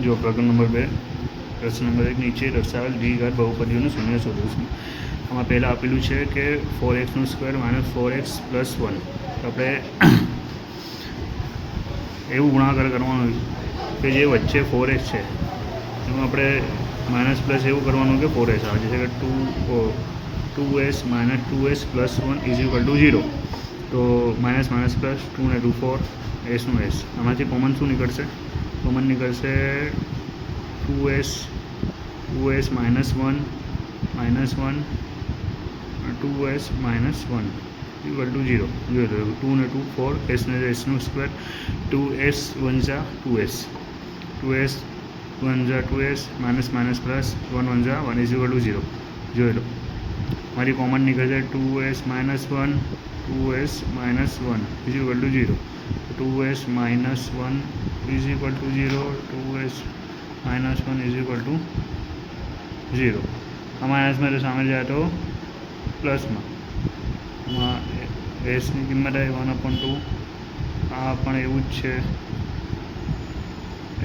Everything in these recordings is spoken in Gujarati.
जो प्रकरण नंबर 2 प्रश्न नंबर 1 नीचे दर्शावेल द्विघात बहुपदीओનું શૂન્ય સોલ્યુશન। આમાં પહેલાં આપેલું છે કે 4x² - 4x + 1 તો આપણે એવું ગુણાકાર કરવાનું કે જે વચ્ચે 4x છે એમાં આપણે માઇનસ પ્લસ એવું કરવાનું કે 4s આવે છે કે 2s - 2s + 1 = 0। તો માઇનસ માઇનસ પ્લસ 2 ને 2 4 એસનું એસ આમાંથી કોમન શું નીકળશે? કોમન નીકળશે 2s - 1 2s - 1 = 0। 2 ને 2 4 એસ ને એસનું સ્ક્વેર 2s 1 જા 2s 2s 1 જા 2s માઇનસ માઇનસ પ્લસ 1 1 જા 1 = 0। જોઈ લો મારી કોમન નીકળશે 2s - 1 2s - 1 = 0। 2s - 1 = 0 2s - 1 = 0। આ માઇનસમાં સામે જાય તો પ્લસમાં આમાં એસની કિંમત આવી 1/2 આ પણ એવું જ છે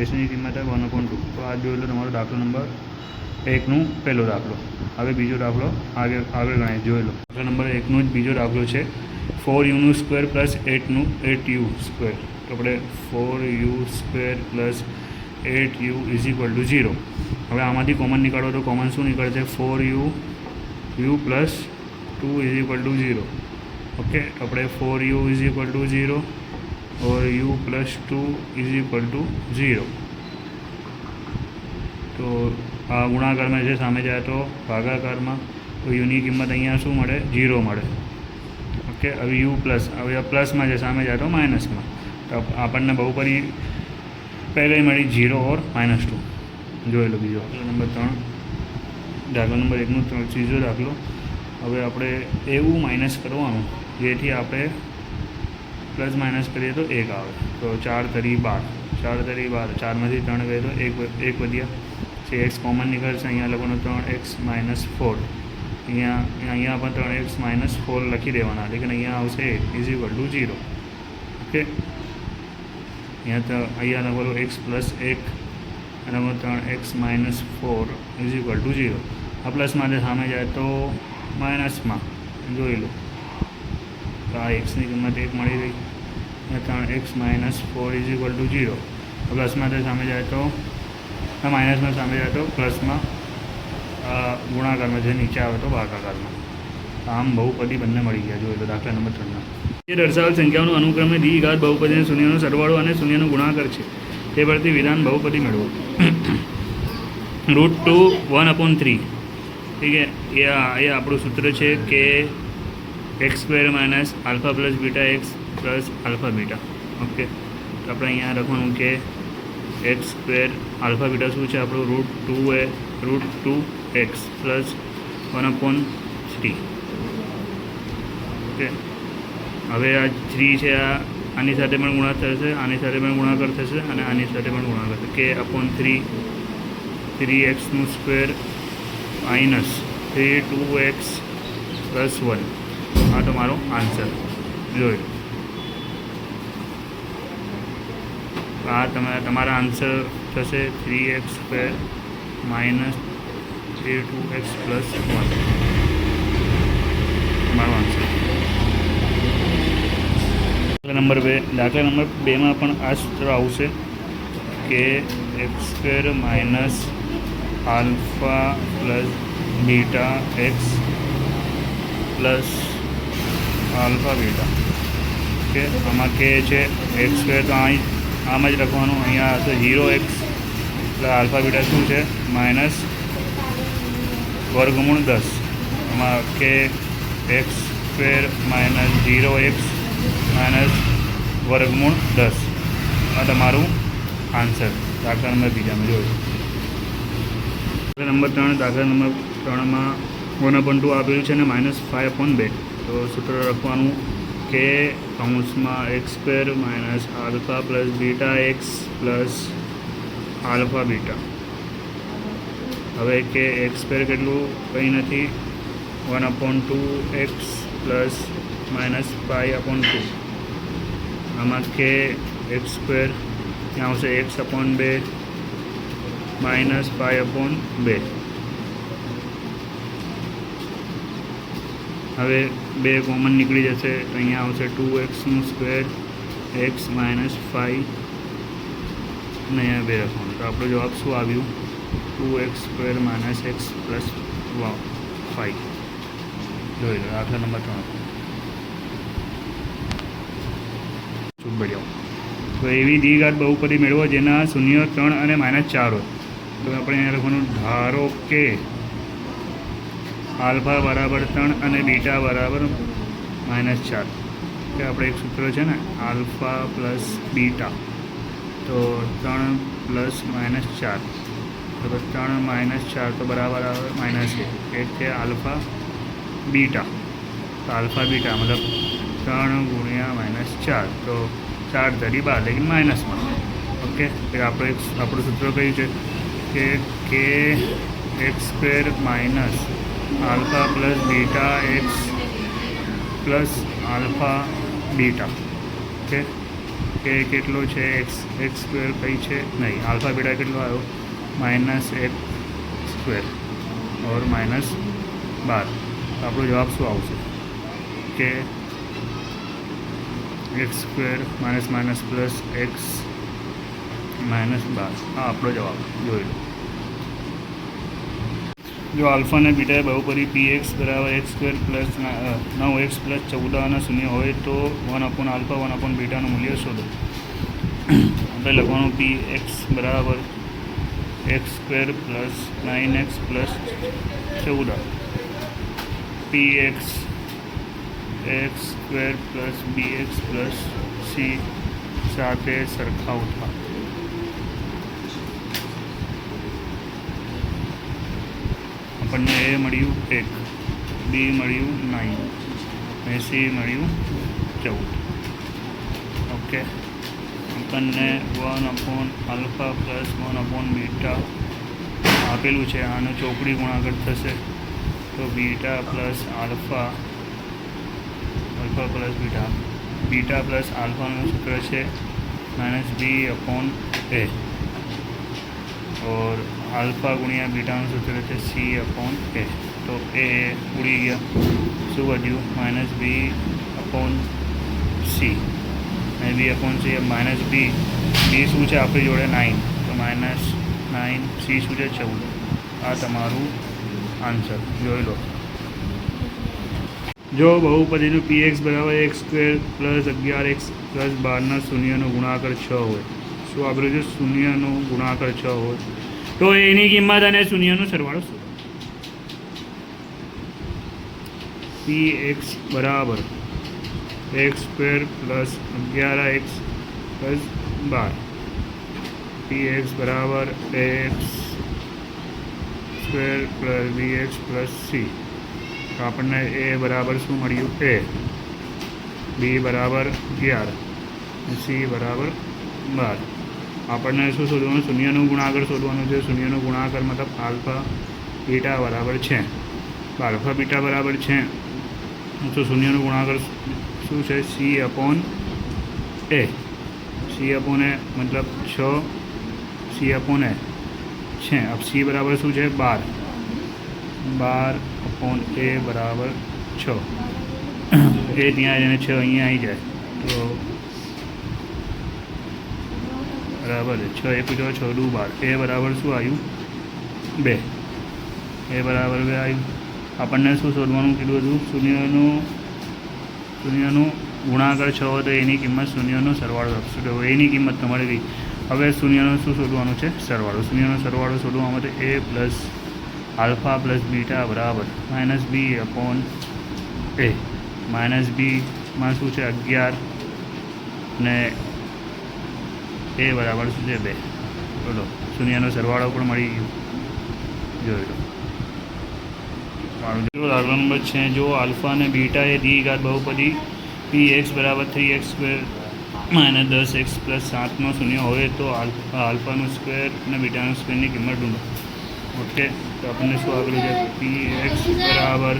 એસની કિંમત આવી 1/2। તો આ જોઈ લો તમારો દાખલો નંબર 1નું પહેલો દાખલો। હવે બીજો દાખલો આગળ ગણાય જોઈ લો। દાખલા નંબર 1નો જ બીજો દાખલો છે 4u² + 8u²। તો આપણે 4u² + 8u = 0। હવે આમાંથી કોમન નીકાળો તો કોમન શું નીકળશે? 4u + 2 = 0। ઓકે તો આપણે 4u = 0 और u + 2 = 0। તો આ ગુણાકારમાં છે સામે જાય તો ભાગાકારમાં તો યુની કિંમત અહીંયા શું મળે? 0 મળે। ઓકે હવે યુ પ્લસ હવે પ્લસમાં છે સામે જાય તો માઇનસમાં તો આપણને બહુપદી પહેલાં મળી 0 और -2। જોઈ લો બીજો દાખલો નંબર 3 દાખલા નંબર 1નો ત્રીજો દાખલો। હવે આપણે એવું માઇનસ કરવાનું જેથી આપણે પ્લસ માઇનસ કરીએ તો 1 આવે। તો 4 તરી 12 4 તરી 12 4માંથી 3 ગયે તો 1 વધ્યા છે। એક્સ કોમન નીકળશે અહીંયા લખવાનું 3x - 4 અહીંયા પણ 3x - 4 લખી દેવાના લેकिन અહીંયા આવશે 1 = 0। ઓકે અહીંયા લખવાનું x + 1 અને 3x - 4 = 0। આ પ્લસમાં સામે જાય તો માઇનસમાં જોઈ લો તો આ એક્સની કિંમત 1 મળી ગઈ અને 3x - 4 = 0। પ્લસમાં સામે જાય તો માઇનસમાં સામે જાય તો પ્લસમાં ગુણાકારમાં જે નીચે આવે તો ભાગાકારમાં આમ બહુપદી બંને મળી ગયા। જોઈ લો દાખલા નંબર 3 એ દર્શાવેલ સંખ્યાઓનું અનુક્રમે દ્વિઘાત બહુપદી અને શૂન્યનો સરવાળો અને શૂન્યનો ગુણાકાર છે તે પરથી વિધાન બહુપદી મેળવો। √2 1/3 ઠીક છે એ આપણું સૂત્ર છે કે x² - α + βx + α β। ઓકે તો આપણે અહીંયા લખવાનું કે x² α β શું છે આપણું √2x + 1/3। ઓકે હવે આ 3 છે આની સાથે પણ ગુણાકાર થશે આની સાથે પણ ગુણાકાર થશે અને આની સાથે પણ ગુણાકાર થશે કે /3 3x² - 3 2x + 1 આ તમારો આન્સર જોઈ લો। આ તમારા આન્સર થશે 3x² - 3 2x + 1 તમારો આન્સર। દાખલા નંબર 2 દાખલા નંબર 2માં પણ આ સૂત્ર આવશે કે x² - α + βx + α β। ઓકે આમાં કે છે x² તો આમ જ લખવાનું અહીંયા હશે 0x એટલે α β શું છે? -√10। આમાં કે x² - 0x -√10 આ તમારું આન્સર દાખલા નંબર 2માં જોયું। દાખલા નંબર 3 દાખલા નંબર 3માં 1/2 આપેલું છે અને -5/2 તો સૂત્ર લખવાનું કે કૌંસમાં x² - α + βx + α β। હવે કે x² કેટલું કંઈ નથી 1/2x + -5/2 આમાં કે x² ત્યાં આવશે x/2 -π/2. હવે 2 કોમન નીકળી જશે તો અહીંયા આવશે 2x² x - 5 અને અહીંયા 2 લખવાનું. તો આપણો જવાબ શું આવ્યું? 2x² - x + 5. જોઈ લો દાખલા નંબર 3. બળ્યો. તો એવી દ્વિઘાત બહુપદી મેળવો જેના શૂન્ય 3 અને -4 હોય. તો આપણે અહીંયા લખવાનું ધારો કે આલ્ફા બરાબર 3 અને બીટા બરાબર -4. કે આપણે એક સૂત્ર છે ને આલ્ફા પ્લસ બીટા, તો 3 + -4, તો 3 - 4 તો બરાબર આવે -1. એક છે આલ્ફા બીટા, તો આલ્ફા બીટા મતલબ 3 × -4, તો 4 ધરી 12 લેकिन માઇનસમાં. ઓકે, આપણું સૂત્ર કયું છે કે x² - alpha plus beta x plus alpha beta. Okay, કે કેટલો છે x² કઈ છે નહીં, આલ્ફા બીટા કેટલો આવ્યો? -x² ઓર -12. તો આપણો જવાબ શું આવશે? કે x² - પ્લસ x -12. આ આપણો જવાબ જોઈ લો. જો આલ્ફા અને બીટા બહુપદી px = x² + 9x + 14 ના શૂન્ય હોય તો 1/α 1/βનું મૂલ્ય શોધો. આપણે લખવાનું px બરાબર x² + 9x + 14. px x² + bx + c સાથે સરખાવતા. આપણને એ મળ્યું 1, બી મળ્યું 9 અને સી મળ્યું 14. ઓકે, આપણને 1/α + 1/β આપેલું છે. આનો ચોકડી ગુણાકાર થશે તો beta plus alpha plus beta. Beta plus આલ્ફાનું સૂત્ર છે -b/a और आल्फा गुणिया बीटा सूत्र है c/a. तो ए उड़ी गया, शू बढ़ू -b/c અને b/c -b શું છે આપણી જોડે 9, તો -9, c શું છે 14. આ તમારું આન્સર જોઈ લો. જો બહુપદીનું px બરાબર x² + 11x + 12 શૂન્યનો ગુણાકાર 6 હોય. શું આપ્યું છે? શૂન્યનો ગુણાકાર 6 હોય તો એની કિંમત અને શૂન્યનો સરવાળો શું? px બરાબર x² + 11x + 12. px બરાબર ax² + bx + c. તો આપણને એ બરાબર શું મળ્યું? a, બી બરાબર 11 અને સી બરાબર 12. આપણને શું શોધવાનું? શૂન્યનું ગુણાકાર શોધવાનું છે. શૂન્યનું ગુણાકાર મતલબ આલ્ફા બીટા બરાબર છે. તો આલ્ફા બીટા બરાબર છે તો શૂન્યનું ગુણાકાર શું છે? c/a. c/a મતલબ 6 c/a છે. अब c બરાબર શું છે? 12. 12/a બરાબર 6. એ ત્યાં જઈને 6 અહીંયા આવી જાય તો બરાબર 6 × 1 = 6 × 2 = 12. એ બરાબર શું આવ્યું? 2. એ બરાબર 2 આવ્યું. આપણને શું શોધવાનું કીધું હતું? શૂન્યનું ગુણાકાર 6 હોય તો એની કિંમત શૂન્યનો સરવાળો આપશું. તો એની કિંમત તમારે ગઈ. હવે શૂન્યનું શું શોધવાનું છે? સરવાળો. શૂન્યનો સરવાળો શોધવા માટે a plus alpha plus beta બરાબર -b/a. -bમાં શું છે? 11 ને એ બરાબર શું છે? 2. બોલો, શૂન્યનો સરવાળો પણ મળી ગયો. જોઈ લો. મારું દાખલા નંબર 6. જો આલ્ફા અને બીટા એ દ્વિઘાત બહુપદી px બરાબર 3x² - 10x + 7 શૂન્ય હોય તો આલ્ફાનું સ્ક્વેર અને બીટાનું સ્ક્વેરની કિંમત ઢૂંઢો. ઓકે, તો આપણને શું આપેલું છે? px બરાબર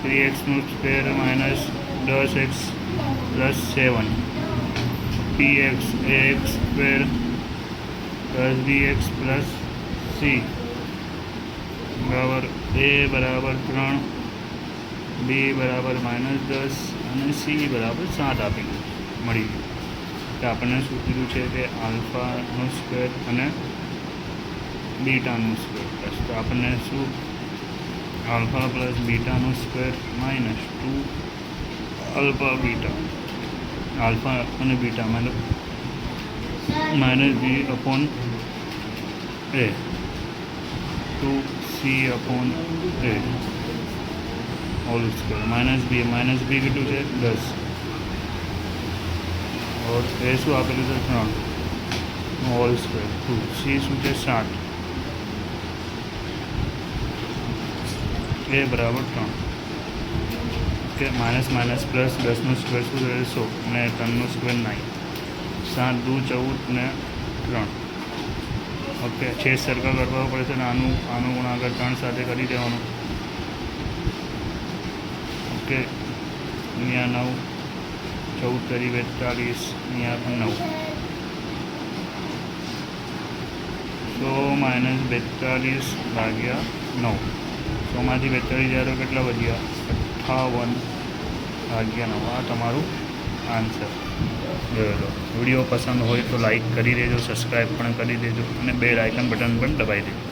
3x² - 10x + 7. px ax² + bx + C બરાબર એ બરાબર 3, બી બરાબર -10 અને સી બરાબર 7 આપી દીધું મળી ગયું. તો આપણને શું કીધું છે કે આલ્ફાનો સ્ક્વેર અને બીટાનો સ્ક્વેર પ્લસ, તો આપણને શું આલ્ફા પ્લસ બીટાનો સ્ક્વેર -2 આલ્ફા બીટા, આલ્ફા અને beta -b upon a 2c upon a whole square -b કેટલું છે 10 और a શું આપેલું છે 3 હોલ સ્ક્વેર 2c શું છે 7 a બરાબર 3. ઓકે માઇનસ માઇનસ પ્લસ 10નો સ્ક્વેર શું થશે 100 અને 3નો સ્ક્વેર 9, 7 દૂ 14 ને 3. ઓકે છેદ સર્કલ કરવા પડશે ને આનું ગુણાકાર 3 સાથે કરી દેવાનું. ઓકે અહીંયા 9, 14 તરી 42, અહીંયા પણ 9, 100 - 42 / 9, 100માંથી 42 જાય તો કેટલા વધ્યા 58/9. આ તમારું આન્સર. જોયેલો વિડીયો પસંદ હોય તો લાઈક કરી દેજો, સબસ્ક્રાઈબ પણ કરી દેજો અને બેલ આઇકન બટન પણ દબાવી દેજો.